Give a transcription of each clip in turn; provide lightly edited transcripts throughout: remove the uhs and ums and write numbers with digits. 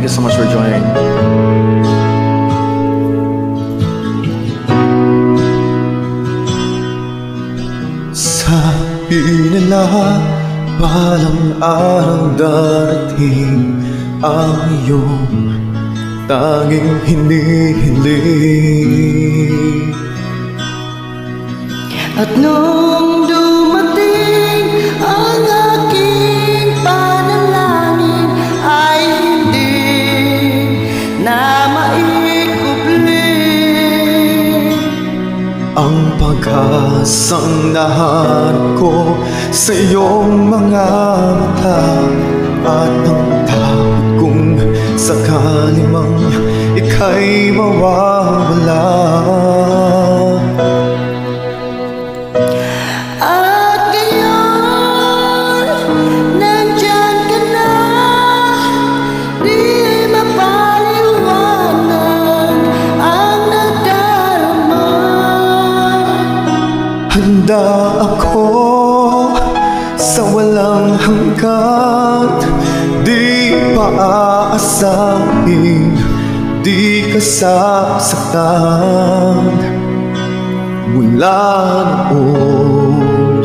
you so much for joining. Sabi nila balang araw darating ang iyong tanging hinihiling. At nung dumating ang aking panalangin ay hindi na maikubli. Ang pag-asang nahanap ko sa iyong mga mata, at ang takot kong sakali mang ika'y mawawala. At ngayon, nandyan ka na, di mapaliwanag ang nadarama. Handa ako sa walang hanggat, di pa aasahin, di ka sasaktan. Mula noon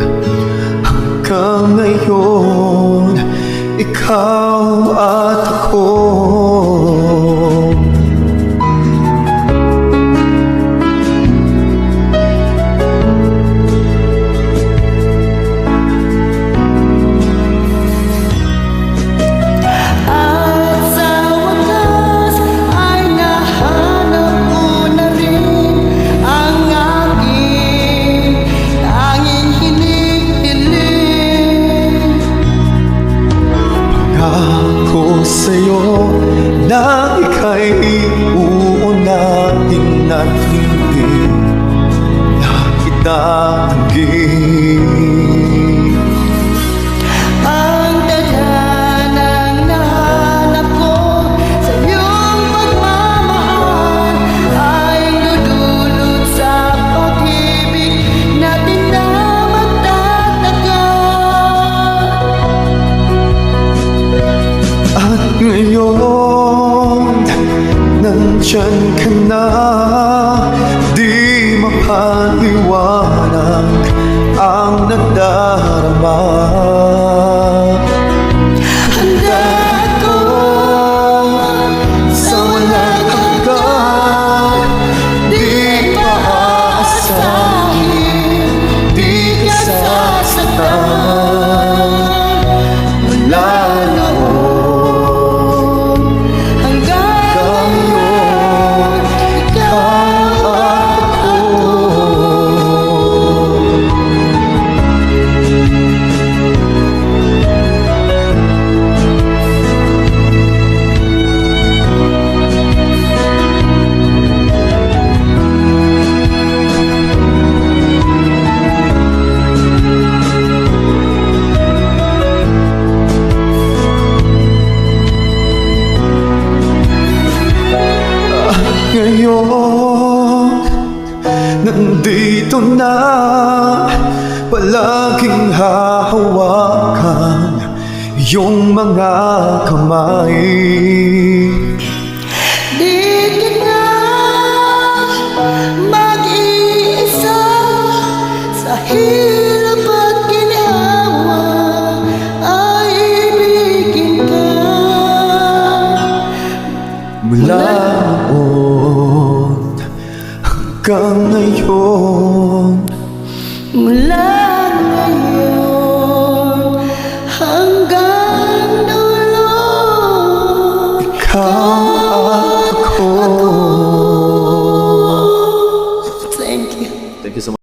hanggang ngayon, ikaw at ako. Sa'yo na ika'y uunahin at hindi na itatanggi. Ang tadhanang nahanap ko sa iyong pagmamahal ay dudulot sa pag-ibig natin na magtatagal. At ngayon, nandyan ka na, di mapaliwanag ang nadarama. Handa ako Sa walang hanggan, di pa aasahin, di ka sasaktan. Mula ngayon, nandito na, palaging hahawakan yung mga kamay. di ka na mag-iisa sa hirap at ginawa ay ibigin ka. Mula noon hanggang ngayon, Mula ngayon hanggang dulo, ikaw